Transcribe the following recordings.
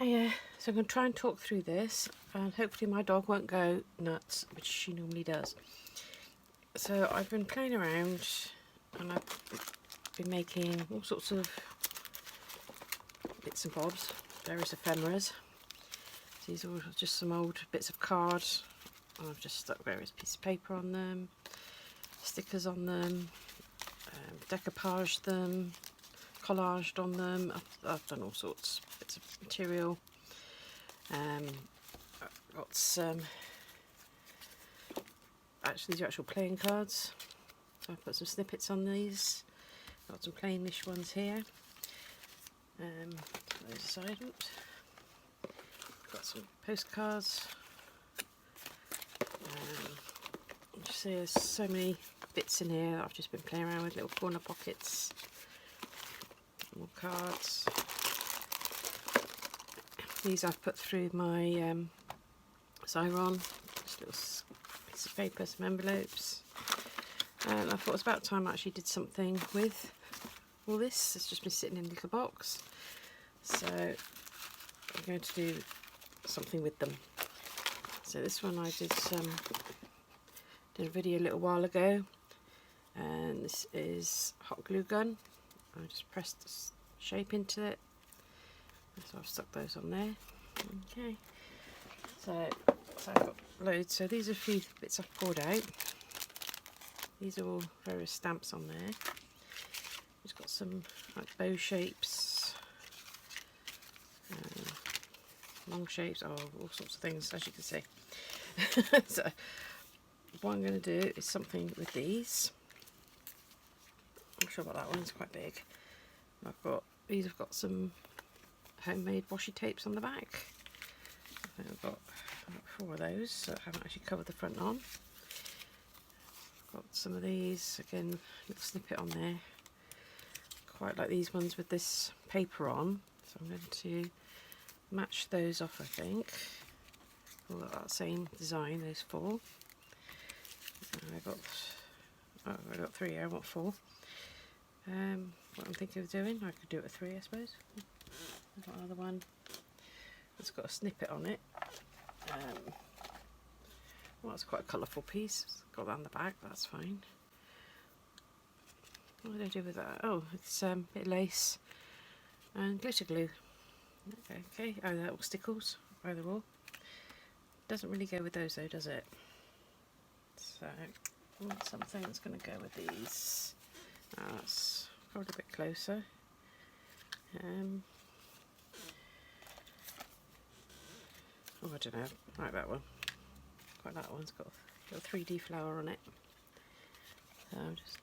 Hey, so I'm going to try and talk through this, and hopefully my dog won't go nuts, which she normally does. So I've been playing around, and I've been making all sorts of bits and bobs, various ephemeras. These are all just some old bits of card. I've just stuck various pieces of paper on them, stickers on them, decoupaged them, collaged on them. I've done all sorts of bits of material. I've got some, actually these are actual playing cards. So I've put some snippets on these. Got some plainish ones here. Put those aside. Oops. Got some postcards. You see there's so many bits in here that I've just been playing around with, little corner pockets. More cards. These I've put through my Xyron, just little piece of paper, some envelopes. And I thought it was about time I actually did something with all this. It's just been sitting in a little box. So I'm going to do something with them. So this one I did a video a little while ago, and this is hot glue gun. I just pressed the shape into it, so I've stuck those on there. Okay, so I've got loads. So these are a few bits I've poured out. These are all various stamps on there. It's got some like bow shapes, long shapes, all sorts of things, as you can see. So what I'm going to do is something with these. I'm sure about that one, it's quite big. These have got some homemade washi tapes on the back. I think I've got 4 of those, so I haven't actually covered the front on. Got some of these, again, little snippet on there. Quite like these ones with this paper on, so I'm going to match those off, I think. All that same design, those 4. I got 3 here, I want 4. What I'm thinking of doing, I could do it with 3, I suppose. I've got another one that's got a snippet on it. Well, it's quite a colourful piece. It's got that on the back, that's fine. What did I do with that? Oh, it's a bit of lace and glitter glue. Okay, oh, that all stickles, either or. Doesn't really go with those though, does it? So, I want something that's going to go with these. That's probably a bit closer. Oh, I don't know. I like that one. Quite like that one. It's got a little 3D flower on it. So I'm just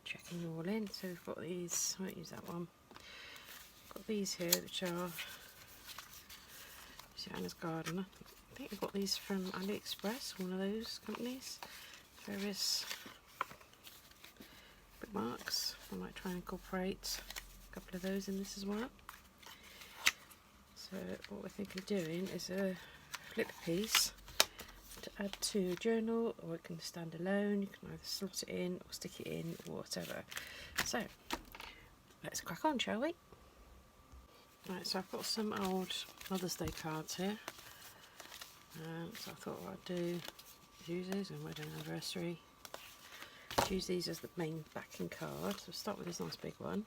checking them all in. So we've got these. I won't use that one. Got these here, which are Anna's Garden. I think I got these from AliExpress, one of those companies. Various bookmarks. I might try and incorporate a couple of those in this as well. So what we're thinking of doing is a flip piece to add to a journal, or it can stand alone. You can either slot it in or stick it in or whatever. So let's crack on, shall we? Right, so I've got some old Mother's Day cards here. So I thought what I'd do is use these on wedding anniversary. Use these as the main backing card. So start with this nice big one.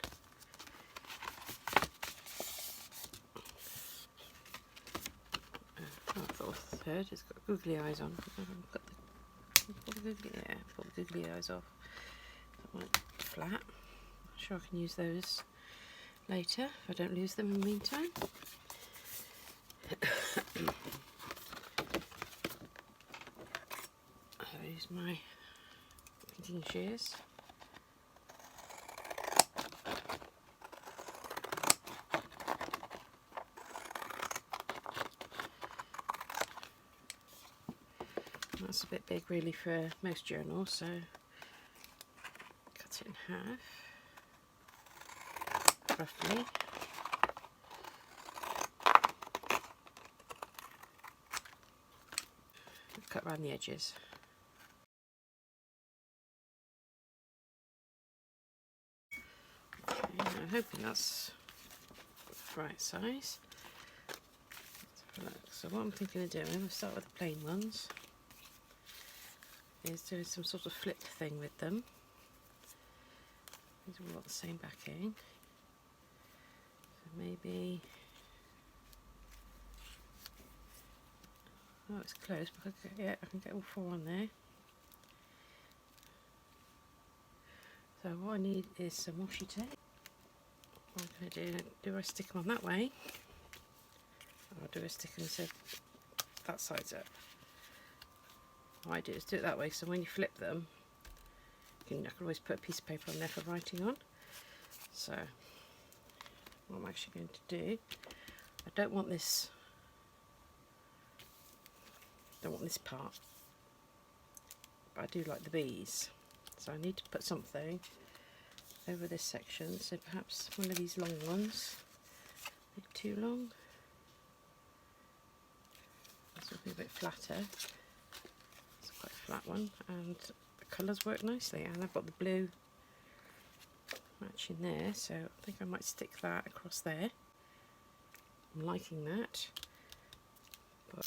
I thought the third, it's got googly eyes on. Put the googly eyes off. That one flat. I'm sure I can use those later if I don't lose them in the meantime. I'll use my painting shears. That's a bit big really for most journals, so cut it in half, roughly. Cut around the edges. Okay, I'm hoping that's the right size. So what I'm thinking of doing, we'll start with the plain ones, is doing some sort of flip thing with them. These are all got the same backing. So maybe, oh, it's close, but I can get all 4 on there. So what I need is some washi tape. What I'm going to do I stick them on that way? Or do I stick them so that side's up? What I do is do it that way, so when you flip them, I can always put a piece of paper on there for writing on. So what I'm actually going to do, I don't want this part, but I do like the bees, so I need to put something over this section. So perhaps one of these long ones, maybe too long. This will be a bit flatter. It's quite a flat one, and the colours work nicely, and I've got the blue matching there, so I think I might stick that across there. I'm liking that, but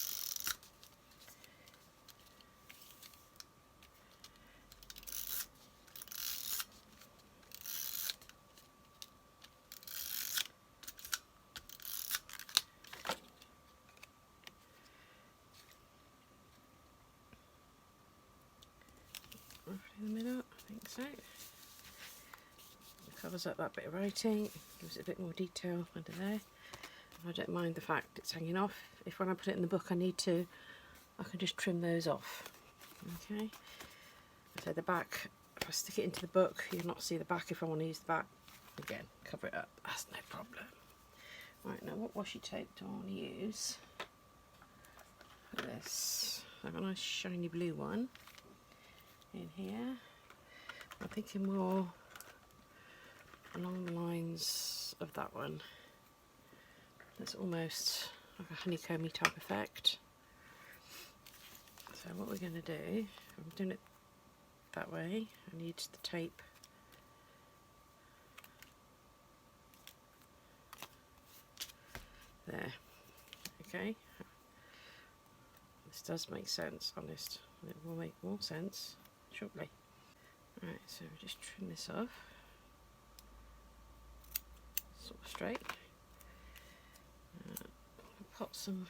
roughly in the middle, I think so. It covers up that bit of writing, gives it a bit more detail under there. I don't mind the fact it's hanging off. If when I put it in the book I need to, I can just trim those off. Okay, so the back, if I stick it into the book, you'll not see the back. If I want to use the back, again, cover it up, that's no problem. Right, now what washi tape do I want to use for this? I've got a nice shiny blue one in here. I'm thinking more along the lines of that one. It's almost like a honeycomby type effect. So what we're going to do, I'm doing it that way, I need the tape there. Okay, this does make sense, honest. It will make more sense shortly. Right, so we just trim this off, sort of straight. I'll put some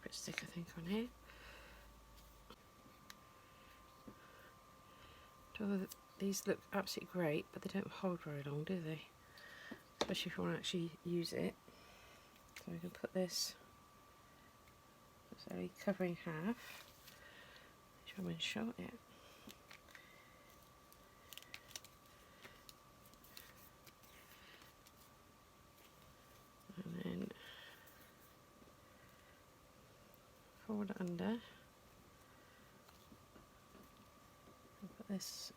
Grit stick, I think, on here. These look absolutely great, but they don't hold very long, do they? Especially if you want to actually use it. So we can put this, it's only covering half, which I'm in shot yet. And then fold it under. Put this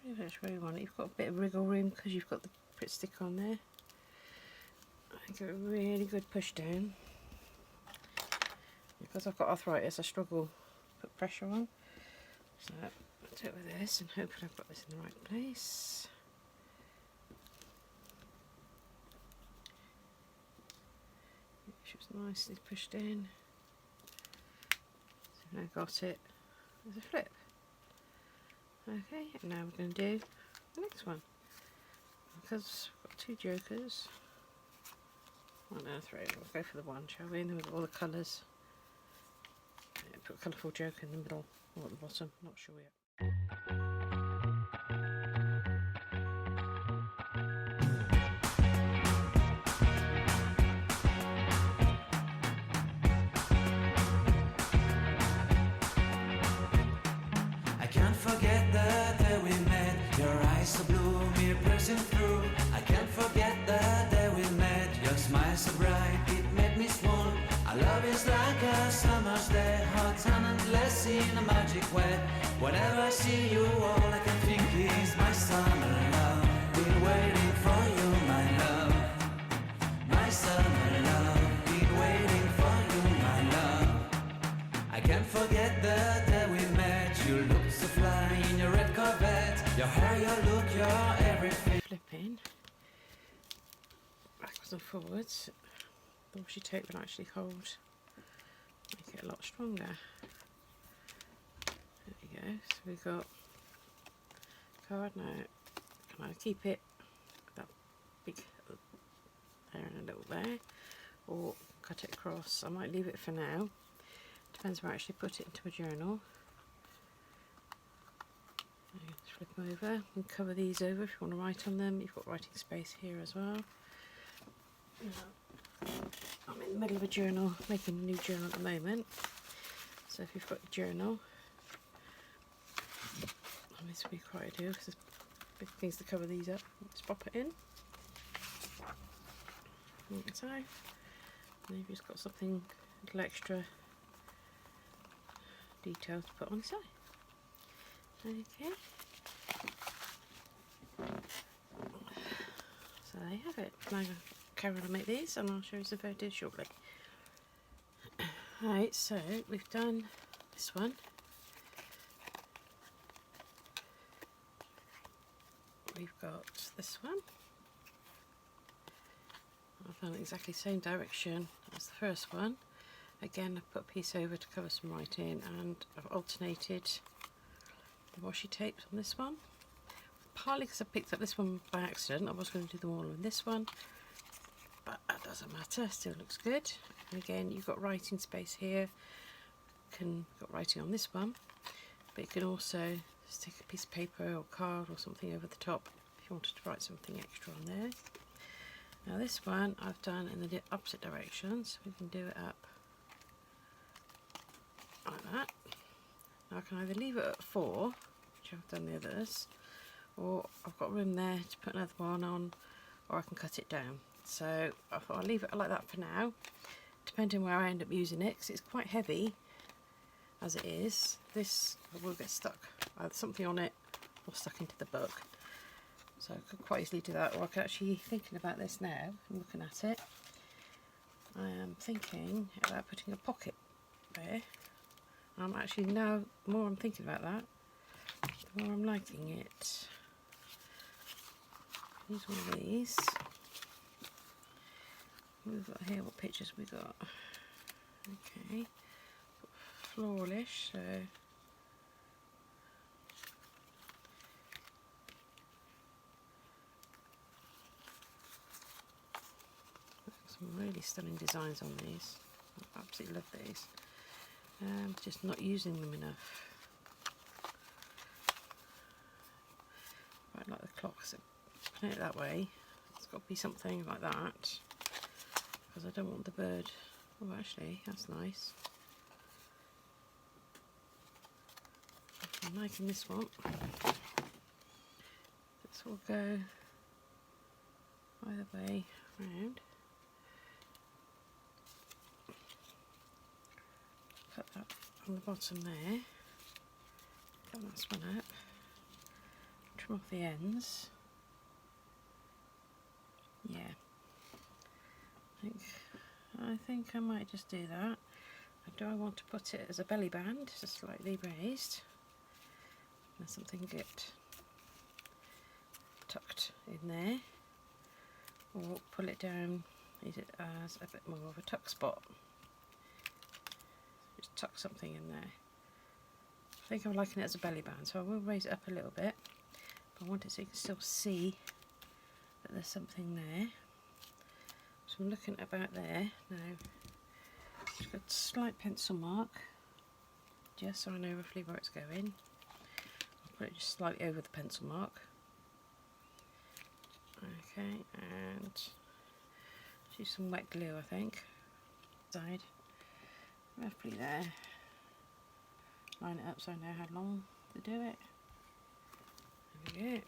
pretty much where you want it. You've got a bit of wriggle room because you've got the Grit stick on there. I give it a really good push down. Because I've got arthritis, I struggle to put pressure on. So I'll do it with this and hopefully I've got this in the right place. Make sure it's nicely pushed in. So now I've got it, there's a flip. Okay, and now we're going to do the next one. Because we've got 2 jokers. 1 and 3, we'll go for the one, shall we? And then we've got all the colours. Yeah, put a colourful joker in the middle or at the bottom, not sure yet. I can't forget the day we met. Your eyes so blue, me piercing through. I can't forget the day we met. Your smile so bright, it made me swoon. Our love is like a summer's day, hot and endless in a magic way. Whenever I see you, all I can think is my summer love. Been waiting for you, my love. My summer love. Been waiting for you, my love. I can't forget the day we met. You looked so fly in your red Corvette. Your hair, your look, your everything. Flipping backwards and forwards. The washi tape will actually hold it a lot stronger. There we go. So we've got card now. Can I keep it with that big there and a little there, or cut it across? I might leave it for now. Depends where I actually put it into a journal. Just flip them over and cover these over if you want to write on them. You've got writing space here as well. I'm in the middle of a journal, making a new journal at the moment. So if you've got your journal, and this would be quite ideal because there's big things to cover these up. Just pop it in. Like so. And you've just got something, a little extra detail to put on the side. Okay. So there you have it. Now I'm going to carry on and make these, and I'll show you some photos shortly. Right, so we've done this one. We've got this one. I've done exactly the same direction as the first one. Again, I've put a piece over to cover some writing, and I've alternated the washi tapes on this one. Partly because I picked up this one by accident. I was going to do them all on this one, but that doesn't matter, still looks good. And again, you've got writing space here. Got writing on this one, but you can also stick a piece of paper or card or something over the top if you wanted to write something extra on there. Now this one I've done in the opposite direction, so we can do it up like that. Now I can either leave it at 4, which I've done the others, or I've got room there to put another one on, or I can cut it down. So I thought I'll leave it like that for now, depending where I end up using it, because it's quite heavy as it is. This will get stuck, either something on it or stuck into the book. So I could quite easily do that, or I could actually, thinking about this now, I'm looking at it, I am thinking about putting a pocket there. I'm actually, now the more I'm thinking about that, the more I'm liking it. Use one of these. We've got here, what pictures we got? Okay, flooralish, so some really stunning designs on these. I absolutely love these. Just not using them enough. Quite like the clock, so putting it that way, it's got to be something like that, because I don't want the bird. Oh, actually, that's nice. I'm liking this one. This will go either way round. Put that on the bottom there. Cut this one up. Trim off the ends. Yeah. I think I might just do that. Do I want to put it as a belly band, just slightly raised? And something get tucked in there, or pull it down, use it as a bit more of a tuck spot. Just tuck something in there. I think I'm liking it as a belly band, so I will raise it up a little bit, but I want it so you can still see that there's something there. So I'm looking about there now. Just got a slight pencil mark, just so I know roughly where it's going. I'll put it just slightly over the pencil mark. Okay, and use some wet glue, I think. Side, roughly there. Line it up so I know how long to do it. There we go.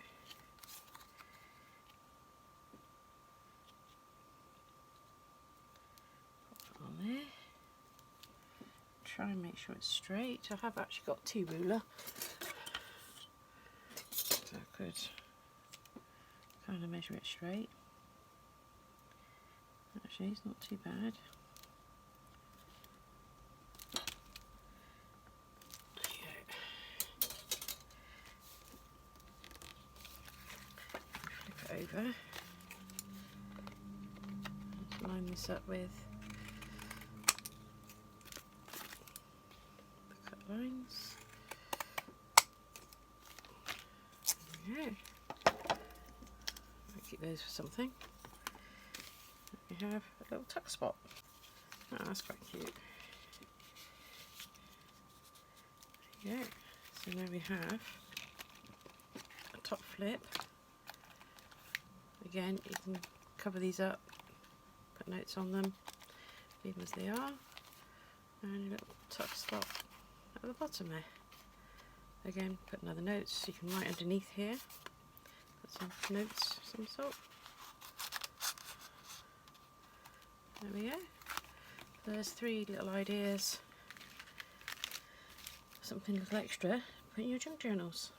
Pop it on there. Try and make sure it's straight. I have actually got a T-ruler, so I could kind of measure it straight. Actually, it's not too bad. Flip it over. Let's line this up with lines. There we go. I'll keep those for something. We have a little tuck spot. Oh, that's quite cute. There you go. So now we have a top flip. Again, you can cover these up, put notes on them, leave them as they are, and a little tuck spot at the bottom there. Again, put another notes. You can write underneath here, put some notes of some sort. There we go. There's 3 little ideas. Something a little extra. Put in your junk journals.